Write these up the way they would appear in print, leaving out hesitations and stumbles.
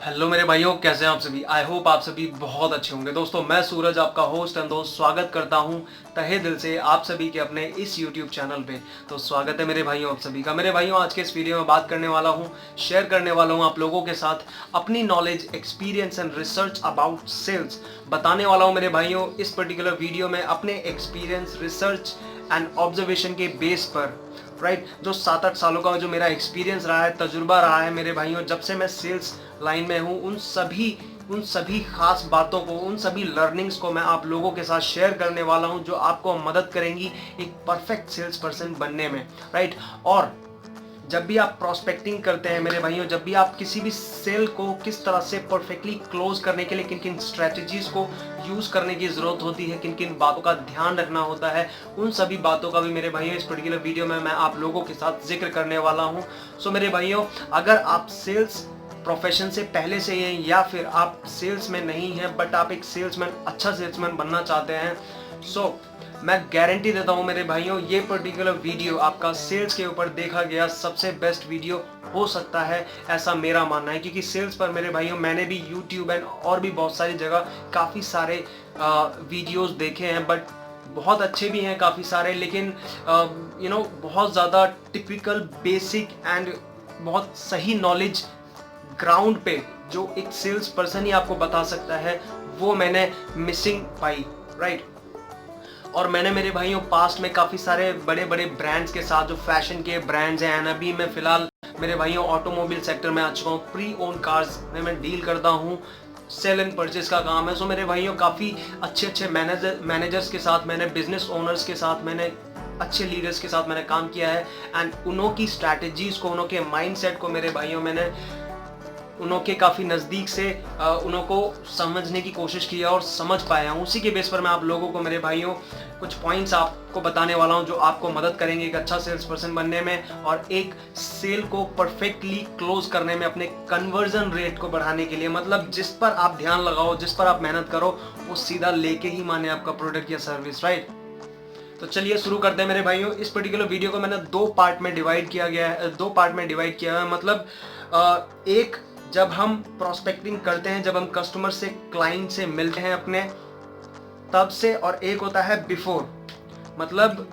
Hello मेरे भाइयों, कैसे हैं आप सभी। आई होप आप सभी बहुत अच्छे होंगे। दोस्तों, मैं सूरज आपका होस्ट एंड दोस्त स्वागत करता हूं तहे दिल से आप सभी के अपने इस यूट्यूब चैनल पे। तो स्वागत है मेरे भाइयों आप सभी का। मेरे भाइयों, आज के इस वीडियो में बात करने वाला हूं, शेयर करने वाला हूं आप लोगों के साथ अपनी knowledge, experience and research about sales बताने वाला हूं मेरे भाइयों। इस पर्टिकुलर वीडियो में अपने एक्सपीरियंस, रिसर्च एंड ऑब्जर्वेशन के बेस पर जो 7-8 सालों का जो मेरा एक्सपीरियंस रहा है, तजुर्बा रहा है मेरे भाइयों, जब से मैं सेल्स लाइन में हूँ, उन सभी खास बातों को, उन सभी लर्निंग्स को मैं आप लोगों के साथ शेयर करने वाला हूँ, जो आपको मदद करेंगी एक परफेक्ट सेल्स पर्सन बनने में। और जब भी आप प्रोस्पेक्टिंग करते हैं मेरे भाइयों, जब भी आप किसी भी सेल को किस तरह से परफेक्टली क्लोज करने के लिए किन किन स्ट्रेटजीज को यूज करने की जरूरत होती है, किन किन बातों का ध्यान रखना होता है, उन सभी बातों का भी मेरे भाइयों इस पर्टिकुलर वीडियो में मैं आप लोगों के साथ जिक्र करने वाला हूं। सो मेरे भाइयों, अगर आप सेल्स प्रोफेशन से पहले से हैं या फिर आप सेल्स में नहीं हैं बट आप एक सेल्समैन, अच्छा सेल्समैन बनना चाहते हैं, सो मैं गारंटी देता हूं मेरे भाइयों, ये पर्टिकुलर वीडियो आपका सेल्स के ऊपर देखा गया सबसे बेस्ट वीडियो हो सकता है, ऐसा मेरा मानना है। क्योंकि सेल्स पर मेरे भाइयों मैंने भी यूट्यूब एंड और भी बहुत सारी जगह काफ़ी सारे वीडियोस देखे हैं, बट बहुत अच्छे भी हैं काफ़ी सारे, लेकिन बहुत ज़्यादा टिपिकल, बेसिक एंड बहुत सही नॉलेज ग्राउंड पे जो एक सेल्स पर्सन ही आपको बता सकता है, वो मैंने मिसिंग पाई। और मैंने मेरे भाइयों पास्ट में काफ़ी सारे बड़े बड़े ब्रांड्स के साथ, जो फैशन के ब्रांड्स हैं, एंड अभी मैं फिलहाल मेरे भाइयों ऑटोमोबाइल सेक्टर में आ चुका हूँ। प्री ओन कार्स में मैं डील करता हूँ, सेल एंड परचेज का काम है। सो मेरे भाइयों, काफ़ी अच्छे अच्छे मैनेजर्स के साथ, मैंने बिजनेस ओनर्स के साथ, मैंने अच्छे लीडर्स के साथ मैंने काम किया है, एंड उन्हों की स्ट्रैटेजीज को, उन्हों के माइंडसेट को मेरे भाइयों मैंने उनके काफ़ी नज़दीक से उनको समझने की कोशिश की है और समझ पाया हूँ। उसी के बेस पर मैं आप लोगों को मेरे भाइयों कुछ पॉइंट्स आपको बताने वाला हूँ, जो आपको मदद करेंगे एक अच्छा सेल्स पर्सन बनने में और एक सेल को परफेक्टली क्लोज करने में, अपने कन्वर्जन रेट को बढ़ाने के लिए। मतलब जिस पर आप ध्यान लगाओ, जिस पर आप मेहनत करो, वो सीधा लेके ही माने आपका प्रोडक्ट या सर्विस। तो चलिए शुरू करते हैं मेरे भाइयों। इस पर्टिकुलर वीडियो को मैंने दो पार्ट में डिवाइड किया है। मतलब एक, जब हम प्रोस्पेक्टिंग करते हैं, जब हम कस्टमर से, क्लाइंट से मिलते हैं अपने, तब से, और एक होता है बिफोर, मतलब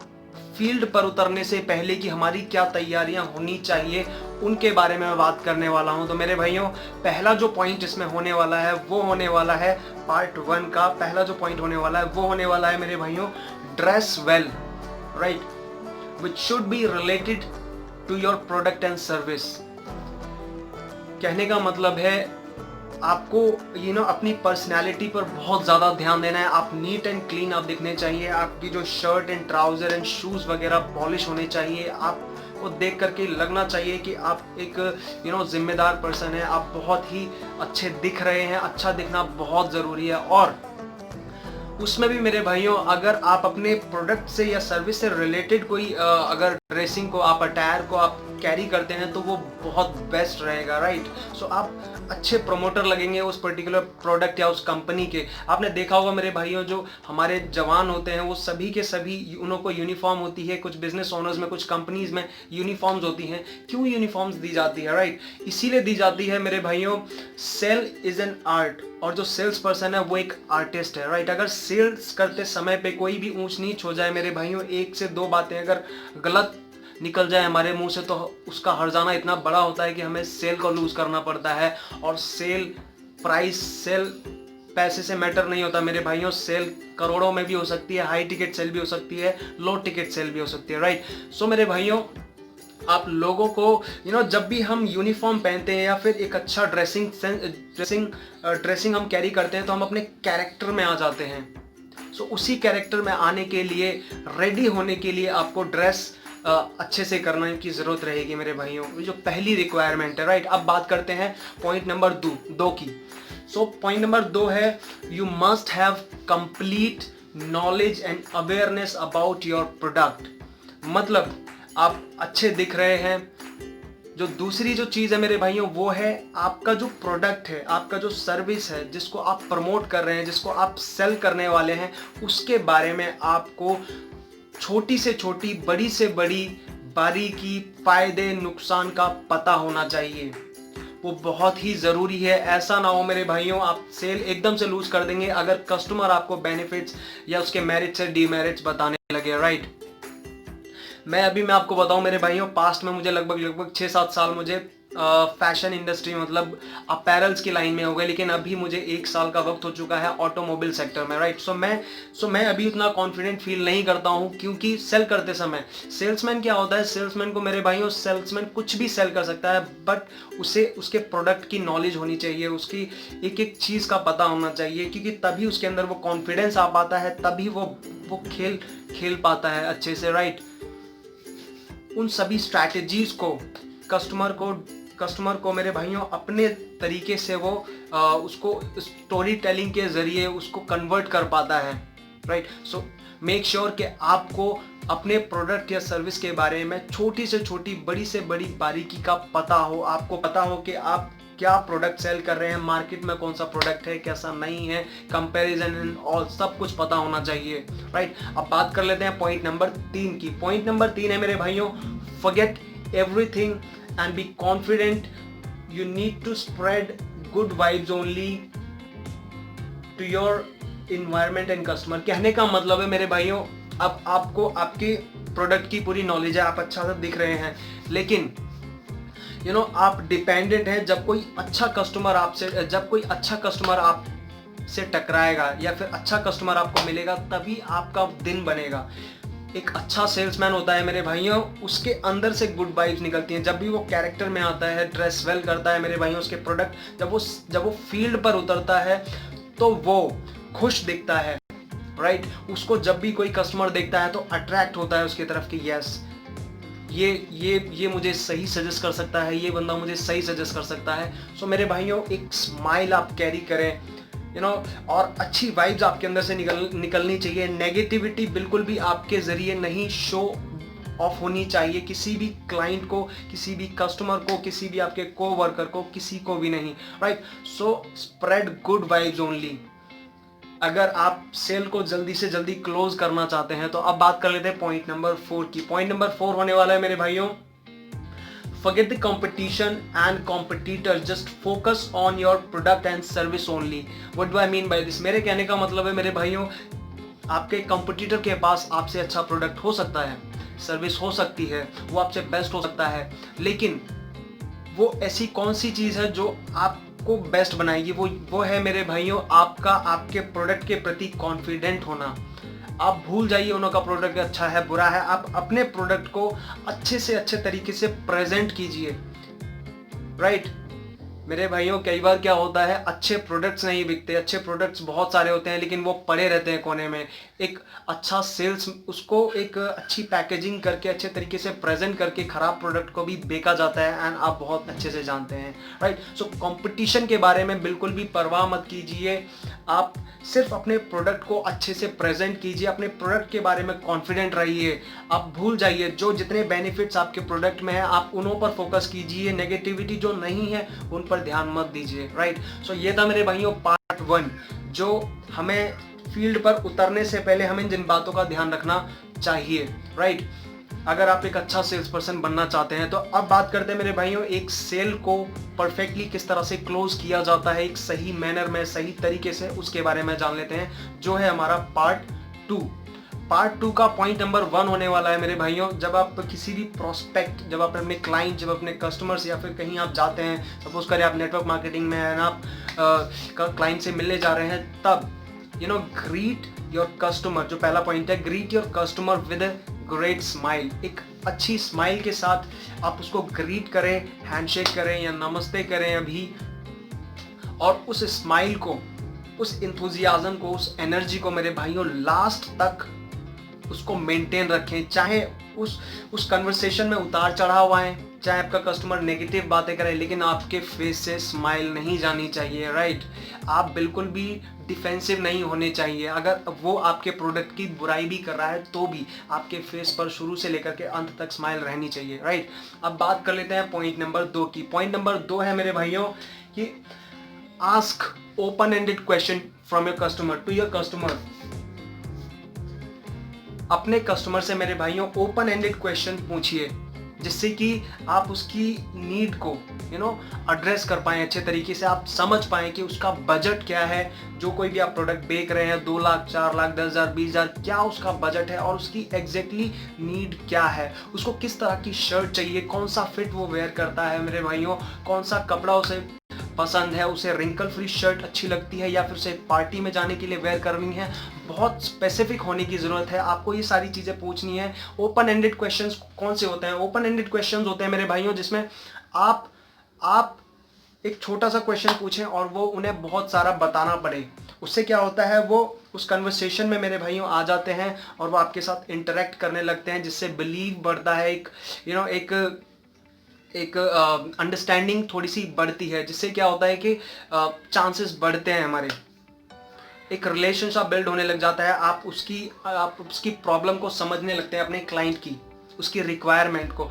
फील्ड पर उतरने से पहले की हमारी क्या तैयारियां होनी चाहिए, उनके बारे में मैं बात करने वाला हूं। तो मेरे भाइयों, पहला जो पॉइंट इसमें होने वाला है वो होने वाला है पार्ट 1 का। पहला जो पॉइंट होने वाला है वो होने वाला है मेरे भाइयों, dress well, which should be related to your product and service. कहने का मतलब है, आपको अपनी पर्सनैलिटी पर बहुत ज़्यादा ध्यान देना है। आप नीट एंड क्लीन आप दिखने चाहिए, आपकी जो shirt and trouser and shoes वगैरह पॉलिश होने चाहिए, आपको देख करके लगना चाहिए कि आप एक जिम्मेदार पर्सन है, आप बहुत ही अच्छे दिख रहे हैं। अच्छा दिखना बहुत ज़रूरी है। और उसमें भी मेरे भाइयों, अगर आप अपने प्रोडक्ट से या सर्विस से रिलेटेड कोई अगर ड्रेसिंग को, आप अटायर को आप कैरी करते हैं, तो वो बहुत बेस्ट रहेगा। सो आप अच्छे प्रमोटर लगेंगे उस पर्टिकुलर प्रोडक्ट या उस कंपनी के। आपने देखा होगा मेरे भाइयों, जो हमारे जवान होते हैं वो सभी के सभी, उनको यूनिफॉर्म होती है, कुछ बिजनेस ओनर्स में, कुछ कंपनीज में यूनिफॉर्म्स होती हैं। क्यों यूनिफॉर्म्स दी जाती है? इसीलिए दी जाती है मेरे भाइयों, सेल इज एन आर्ट, और जो सेल्स पर्सन है वो एक आर्टिस्ट है। अगर सेल्स करते समय पे कोई भी ऊंच नीच हो जाए मेरे भाइयों, एक से दो बातें अगर गलत निकल जाए हमारे मुंह से, तो उसका हर्जाना इतना बड़ा होता है कि हमें सेल को लूज करना पड़ता है। और सेल प्राइस, सेल पैसे से मैटर नहीं होता मेरे भाइयों। सेल करोड़ों में भी हो सकती है, हाई टिकट सेल भी हो सकती है, लो टिकट सेल भी हो सकती है। सो मेरे भाइयों, आप लोगों को जब भी हम यूनिफॉर्म पहनते हैं या फिर एक अच्छा ड्रेसिंग हम कैरी करते हैं, तो हम अपने कैरेक्टर में आ जाते हैं। सो उसी कैरेक्टर में आने के लिए, रेडी होने के लिए आपको ड्रेस अच्छे से करने की जरूरत रहेगी मेरे भाइयों। जो पहली रिक्वायरमेंट है। अब बात करते हैं पॉइंट नंबर 2 की। सो पॉइंट नंबर 2 है, you must have complete knowledge and awareness about your product. मतलब आप अच्छे दिख रहे हैं। जो दूसरी जो चीज़ है मेरे भाइयों, वो है आपका जो प्रोडक्ट है, आपका जो सर्विस है, जिसको आप प्रमोट कर रहे हैं, जिसको आप सेल करने वाले हैं, उसके बारे में आपको छोटी से छोटी, बड़ी से बड़ी बारीकी, फायदे नुकसान का पता होना चाहिए। वो बहुत ही ज़रूरी है। ऐसा ना हो मेरे भाइयों आप सेल एकदम से लूज कर देंगे अगर कस्टमर आपको बेनिफिट्स या उसके मेरिट्स से डीमेरिट्स बताने लगे, राइट। मैं आपको बताऊं मेरे भाइयों, पास्ट में मुझे लगभग 6-7 साल मुझे फैशन इंडस्ट्री मतलब अपैरल्स की लाइन में हो गए, लेकिन अभी मुझे 1 साल का वक्त हो चुका है ऑटोमोबाइल सेक्टर में, राइट। सो मैं अभी उतना कॉन्फिडेंट फील नहीं करता हूं, क्योंकि सेल करते समय सेल्समैन क्या होता है, सेल्समैन को मेरे भाइयों सेल्समैन कुछ भी सेल कर सकता है, बट उसे उसके प्रोडक्ट की नॉलेज होनी चाहिए, उसकी एक एक चीज़ का पता होना चाहिए, क्योंकि तभी उसके अंदर वो कॉन्फिडेंस आ पाता है, तभी वो खेल खेल पाता है अच्छे से, राइट। उन सभी स्ट्रैटेजीज को कस्टमर को मेरे भाइयों अपने तरीके से वो उसको स्टोरी टेलिंग के जरिए उसको कन्वर्ट कर पाता है, राइट। सो मेक श्योर कि आपको अपने प्रोडक्ट या सर्विस के बारे में छोटी से छोटी बड़ी से बड़ी बारीकी का पता हो। आपको पता हो कि आप क्या प्रोडक्ट सेल कर रहे हैं, मार्केट में कौन सा प्रोडक्ट है, कैसा नहीं है, कंपैरिजन एंड ऑल सब कुछ पता होना चाहिए, राइट। अब बात कर लेते हैं पॉइंट नंबर 3 की। पॉइंट नंबर 3 है मेरे भाइयों, forget everything and be confident. You need to spread good vibes only to your environment and customer. कहने का मतलब है मेरे भाइयों, अब आपको आपके प्रोडक्ट की पूरी नॉलेज है, आप अच्छा सा दिख रहे हैं, लेकिन आप डिपेंडेंट हैं जब कोई अच्छा कस्टमर आपसे टकराएगा या फिर अच्छा कस्टमर आपको मिलेगा, तभी आपका दिन बनेगा। एक अच्छा सेल्समैन होता है मेरे भाइयों, उसके अंदर से गुड वाइब्स निकलती हैं। जब भी वो कैरेक्टर में आता है, ड्रेस वेल करता है मेरे भाइयों, उसके प्रोडक्ट जब वो फील्ड पर उतरता है तो वो खुश दिखता है, राइट। उसको जब भी कोई कस्टमर देखता है तो अट्रैक्ट होता है उसकी तरफ कि यस ये मुझे सही सजेस्ट कर सकता है, ये बंदा मुझे सही सजेस्ट कर सकता है। सो मेरे भाइयों एक स्माइल आप कैरी करें, और अच्छी वाइब्स आपके अंदर से निकलनी चाहिए। नेगेटिविटी बिल्कुल भी आपके जरिए नहीं शो ऑफ होनी चाहिए, किसी भी क्लाइंट को, किसी भी कस्टमर को, किसी भी आपके कोवर्कर को, किसी को भी नहीं, right. So spread good vibes only. अगर आप सेल को जल्दी से जल्दी क्लोज करना चाहते हैं तो अब बात कर लेते हैं पॉइंट नंबर 4 की। पॉइंट नंबर 4 होने वाला है मेरे भाइयों, forget the competition and competitors, just focus on your product and service only. What do I mean by this? मेरे कहने का मतलब है मेरे भाइयों, आपके कंपटीटर के पास आपसे अच्छा प्रोडक्ट हो सकता है, सर्विस हो सकती है, वो आपसे बेस्ट हो सकता है, लेकिन वो ऐसी कौन सी चीज़ है जो आपको बेस्ट बनाएगी? वो है मेरे भाइयों आपके प्रोडक्ट के प्रति कॉन्फिडेंट होना। आप भूल जाइए उनका प्रोडक्ट अच्छा है बुरा है, आप अपने प्रोडक्ट को अच्छे से अच्छे तरीके से प्रेजेंट कीजिए, राइट। मेरे भाइयों कई बार क्या होता है, अच्छे प्रोडक्ट्स नहीं बिकते, अच्छे प्रोडक्ट्स बहुत सारे होते हैं लेकिन वो पड़े रहते हैं कोने में। एक अच्छा सेल्स उसको एक अच्छी पैकेजिंग करके अच्छे तरीके से प्रेजेंट करके खराब प्रोडक्ट को भी बेचा जाता है, एंड आप बहुत अच्छे से जानते हैं, राइट। सो कंपटीशन के बारे में बिल्कुल भी परवाह मत कीजिए, आप सिर्फ अपने प्रोडक्ट को अच्छे से प्रेजेंट कीजिए, अपने प्रोडक्ट के बारे में कॉन्फिडेंट रहिए। आप भूल जाइए जो जितने बेनिफिट्स आपके प्रोडक्ट में है आप उन्हों पर फोकस कीजिए, नेगेटिविटी जो नहीं है उन पर ध्यान मत दीजिए, राइट। सो ये था मेरे भाइयों पार्ट 1, जो हमें फील्ड पर उतरने से पहले हमें जिन बातों का ध्यान रखना चाहिए, राइट। अगर आप एक अच्छा सेल्स पर्सन बनना चाहते हैं तो अब बात करते हैं मेरे भाइयों एक सेल को परफेक्टली किस तरह से क्लोज किया जाता है, एक सही मैनर में, सही तरीके से, उसके बारे में जान लेते हैं, जो है हमारा पार्ट 2। पार्ट 2 का पॉइंट नंबर 1 होने वाला है मेरे भाइयों, जब आप किसी भी प्रोस्पेक्ट, जब आप अपने क्लाइंट, जब अपने कस्टमर्स या फिर कहीं आप जाते हैं, सपोज करें आप नेटवर्क मार्केटिंग में हैं, आप क्लाइंट से मिलने जा रहे हैं, तब ग्रीट योर कस्टमर, जो पहला पॉइंट है, greet your customer with great smile. एक अच्छी स्माइल के साथ आप उसको ग्रीट करें, हैंडशेक करें या नमस्ते करें अभी, और उस स्माइल को, उस इंथुजियाज्म को, उस एनर्जी को मेरे भाइयों लास्ट तक उसको मेंटेन रखें। चाहे उस कन्वर्सेशन में उतार चढ़ाव आए, चाहे आपका कस्टमर नेगेटिव बातें करे, लेकिन आपके फेस से स्माइल नहीं जानी चाहिए, राइट। आप बिल्कुल भी डिफेंसिव नहीं होने चाहिए। अगर वो आपके प्रोडक्ट की बुराई भी कर रहा है तो भी आपके फेस पर शुरू से लेकर के अंत तक स्माइल रहनी चाहिए, राइट। अब बात कर लेते हैं पॉइंट नंबर 2 की। पॉइंट नंबर 2 है मेरे भाइयों कि ask open ended question from your customer to your customer. अपने कस्टमर से मेरे भाइयों ओपन एंडेड क्वेश्चन पूछिए, जिससे कि आप उसकी नीड को एड्रेस कर पाएँ अच्छे तरीके से, आप समझ पाएँ कि उसका बजट क्या है। जो कोई भी आप प्रोडक्ट बेच रहे हैं, 2 लाख, 4 लाख, 10 हज़ार, 20 हज़ार, क्या उसका बजट है और उसकी एग्जैक्टली नीड क्या है, उसको किस तरह की शर्ट चाहिए, कौन सा फिट वो वेयर करता है मेरे भाइयों, कौन सा कपड़ा उसे पसंद है, उसे रिंकल फ्री शर्ट अच्छी लगती है या फिर उसे पार्टी में जाने के लिए वेयर करनी है। बहुत स्पेसिफिक होने की ज़रूरत है, आपको ये सारी चीज़ें पूछनी है। ओपन एंडेड क्वेश्चंस कौन से होते हैं? ओपन एंडेड क्वेश्चंस होते हैं मेरे भाइयों जिसमें आप एक छोटा सा क्वेश्चन पूछें और वो उन्हें बहुत सारा बताना पड़े। उससे क्या होता है, वो उस कन्वर्सेशन में मेरे भाइयों आ जाते हैं और वो आपके साथ इंटरेक्ट करने लगते हैं, जिससे बिलीव बढ़ता है, एक अंडरस्टैंडिंग थोड़ी सी बढ़ती है, जिससे क्या होता है कि चांसेस बढ़ते हैं हमारे, एक रिलेशनशिप बिल्ड होने लग जाता है। आप उसकी प्रॉब्लम को समझने लगते हैं, अपने क्लाइंट की, उसकी रिक्वायरमेंट को।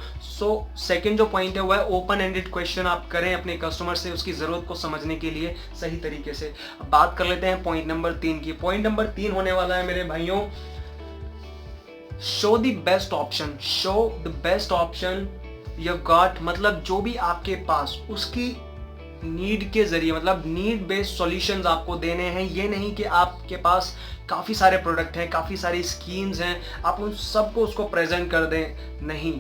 सेकंड जो पॉइंट है वो है ओपन एंडेड क्वेश्चन आप करें अपने कस्टमर से, उसकी ज़रूरत को समझने के लिए सही तरीके से। अब बात कर लेते हैं पॉइंट नंबर 3 की। पॉइंट नंबर 3 होने वाला है मेरे भाइयों, show the best option. Show the best option you got, मतलब जो भी आपके पास, उसकी नीड के जरिए, मतलब नीड बेस्ड सॉल्यूशंस आपको देने हैं। ये नहीं कि आपके पास काफ़ी सारे प्रोडक्ट हैं, काफ़ी सारी स्कीम्स हैं, आप उन सबको उसको प्रेजेंट कर दें। नहीं,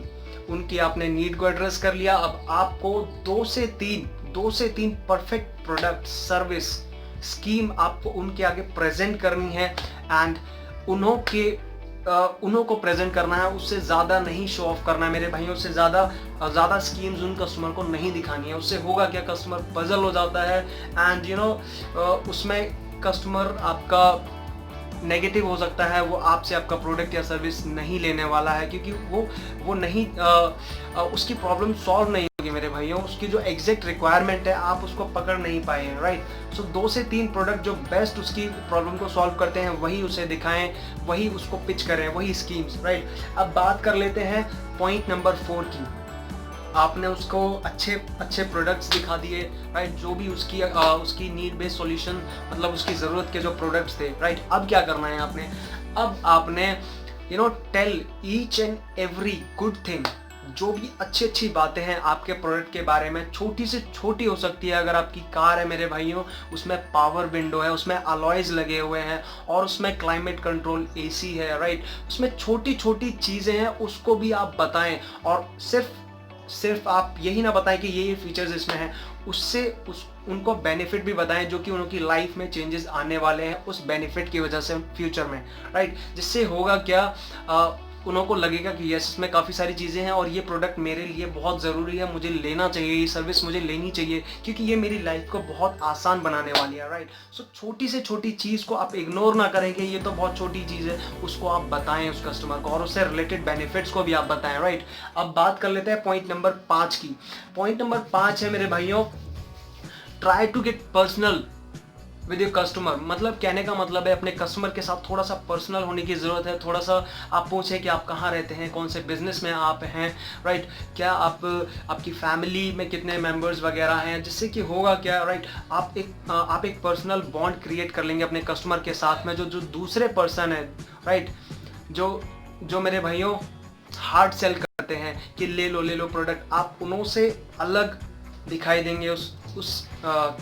उनकी आपने नीड को एड्रेस कर लिया। अब आपको 2 से 3 परफेक्ट प्रोडक्ट, सर्विस, स्कीम आपको उनके आगे प्रेजेंट करनी है एंड उन्हों को प्रेजेंट करना है। उससे ज़्यादा नहीं शो ऑफ करना है मेरे भाइयों, उससे ज़्यादा स्कीम्स उन कस्टमर को नहीं दिखानी है। उससे होगा क्या, कस्टमर पजल हो जाता है एंड उसमें कस्टमर आपका नेगेटिव हो सकता है, वो आपसे आपका प्रोडक्ट या सर्विस नहीं लेने वाला है, क्योंकि वो नहीं उसकी प्रॉब्लम सॉल्व नहीं होगी मेरे भाइयों। उसकी जो एग्जैक्ट रिक्वायरमेंट है आप उसको पकड़ नहीं पाए हैं, राइट। सो 2 से 3 प्रोडक्ट जो बेस्ट उसकी प्रॉब्लम को सॉल्व करते हैं वही उसे दिखाएं, वही उसको पिच करें, वही स्कीम्स, राइट। अब बात कर लेते हैं पॉइंट नंबर 4 की। आपने उसको अच्छे प्रोडक्ट्स दिखा दिए, राइट, जो भी उसकी नीड बेस्ड सॉल्यूशन, मतलब उसकी ज़रूरत के जो प्रोडक्ट्स थे, राइट। अब क्या करना है आपने, अब आपने tell each and every good thing, जो भी अच्छी बातें हैं आपके प्रोडक्ट के बारे में। छोटी से छोटी हो सकती है, अगर आपकी कार है मेरे भाइयों, उसमें पावर विंडो है, उसमें अलॉयज लगे हुए हैं और उसमें क्लाइमेट कंट्रोल एसी है, राइट। उसमें छोटी चीज़ें हैं, उसको भी आप बताएं और सिर्फ आप यही ना बताएं कि ये फीचर्स इसमें हैं, उनको बेनिफिट भी बताएं जो कि उनकी लाइफ में चेंजेस आने वाले हैं उस बेनिफिट की वजह से फ्यूचर में, राइट। जिससे होगा क्या, उनको लगेगा कि यस, इसमें काफ़ी सारी चीज़ें हैं और ये प्रोडक्ट मेरे लिए बहुत ज़रूरी है, मुझे लेना चाहिए, ये सर्विस मुझे लेनी चाहिए, क्योंकि ये मेरी लाइफ को बहुत आसान बनाने वाली है, राइट। सो छोटी से छोटी चीज़ को आप इग्नोर ना करें कि ये तो बहुत छोटी चीज़ है, उसको आप बताएं उस कस्टमर को और उससे रिलेटेड बेनिफिट्स को भी आप बताएं, राइट। अब बात कर लेते हैं पॉइंट नंबर 5 की। पॉइंट नंबर 5 है मेरे भाइयों, try to get personal with your customer. मतलब कहने का मतलब है अपने कस्टमर के साथ थोड़ा सा पर्सनल होने की ज़रूरत है। थोड़ा सा आप पूछें कि आप कहाँ रहते हैं, कौन से बिजनेस में आप हैं, राइट, क्या आपकी फैमिली में कितने मेंबर्स वगैरह हैं, जिससे कि होगा क्या, राइट, आप एक पर्सनल बॉन्ड क्रिएट कर लेंगे अपने कस्टमर के साथ में। जो दूसरे पर्सन है, राइट, जो मेरे भाइयों हार्ड सेल करते हैं कि ले लो प्रोडक्ट, आप उन्हों से अलग दिखाई देंगे उस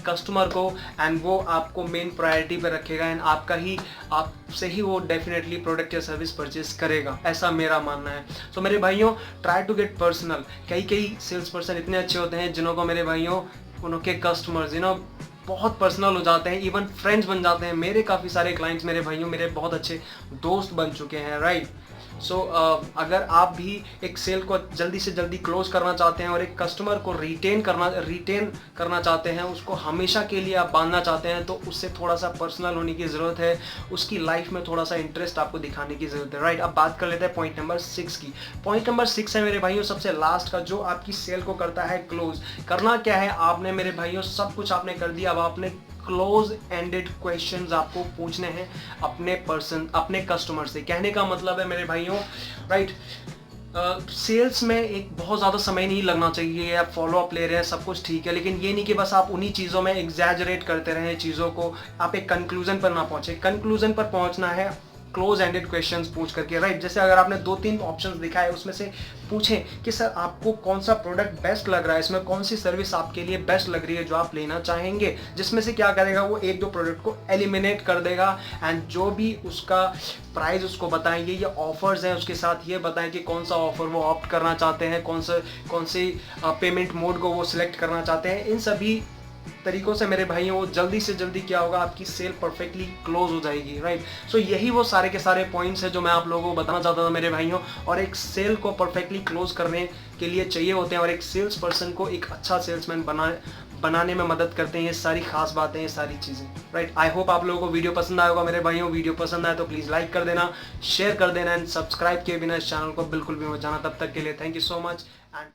कस्टमर को एंड वो आपको मेन प्रायोरिटी पे रखेगा एंड आपसे ही वो डेफिनेटली प्रोडक्ट या सर्विस परचेज करेगा, ऐसा मेरा मानना है। सो मेरे भाइयों, ट्राई टू गेट पर्सनल। कई सेल्स पर्सन इतने अच्छे होते हैं जिन्हों को मेरे भाइयों, उनके कस्टमर्स बहुत पर्सनल हो जाते हैं, इवन फ्रेंड्स बन जाते हैं। मेरे काफ़ी सारे क्लाइंट्स मेरे भाइयों मेरे बहुत अच्छे दोस्त बन चुके हैं, राइट। सो अगर आप भी एक सेल को जल्दी से जल्दी क्लोज करना चाहते हैं और एक कस्टमर को रिटेन करना चाहते हैं, उसको हमेशा के लिए आप बांधना चाहते हैं, तो उससे थोड़ा सा पर्सनल होने की ज़रूरत है, उसकी लाइफ में थोड़ा सा इंटरेस्ट आपको दिखाने की ज़रूरत है, राइट। अब बात कर लेते हैं पॉइंट नंबर 6 की। पॉइंट नंबर 6 है मेरे भाइयों सबसे लास्ट का, जो आपकी सेल को करता है क्लोज। करना क्या है, आपने मेरे भाइयों सब कुछ आपने कर दिया, अब आपने क्लोज एंडेड क्वेश्चंस आपको पूछने हैं अपने कस्टमर से। कहने का मतलब है मेरे भाइयों, राइट, सेल्स में एक बहुत ज़्यादा समय नहीं लगना चाहिए। आप फॉलो अप ले रहे हैं, सब कुछ ठीक है, लेकिन ये नहीं कि बस आप उन्हीं चीज़ों में एग्जैजरेट करते रहें चीज़ों को, आप एक कंक्लूजन पर ना पहुँचे। कंक्लूजन पर पहुँचना है क्लोज एंडेड क्वेश्चंस पूछ करके, राइट। जैसे अगर आपने 2-3 ऑप्शंस दिखा है उसमें से पूछें कि सर आपको कौन सा प्रोडक्ट बेस्ट लग रहा है, इसमें कौन सी सर्विस आपके लिए बेस्ट लग रही है जो आप लेना चाहेंगे, जिसमें से क्या करेगा वो 1-2 प्रोडक्ट को एलिमिनेट कर देगा एंड जो भी उसका प्राइस उसको बताएंगे, ये ऑफर्स हैं उसके साथ ये बताएं कि कौन सा ऑफर वो ऑप्ट करना चाहते हैं, कौन सी पेमेंट मोड को वो सिलेक्ट करना चाहते हैं। इन सभी तरीकों से मेरे भाइयों वो जल्दी से जल्दी क्या होगा, आपकी सेल परफेक्टली क्लोज हो जाएगी, राइट। सो यही वो सारे के सारे पॉइंट्स है जो मैं आप लोगों को बताना चाहता था मेरे भाइयों, और एक सेल को परफेक्टली क्लोज करने के लिए चाहिए होते हैं, और एक सेल्स पर्सन को एक अच्छा सेल्समैन बनाने में मदद करते हैं ये सारी खास बातें, ये सारी चीज़ें, राइट। आई होप आप लोगों को वीडियो पसंद आया होगा मेरे भाइयों। वीडियो पसंद आए तो प्लीज़ लाइक कर देना, शेयर कर देना एंड सब्सक्राइब किए बिना इस चैनल को बिल्कुल भी मत जाना। तब तक के लिए thank you so much and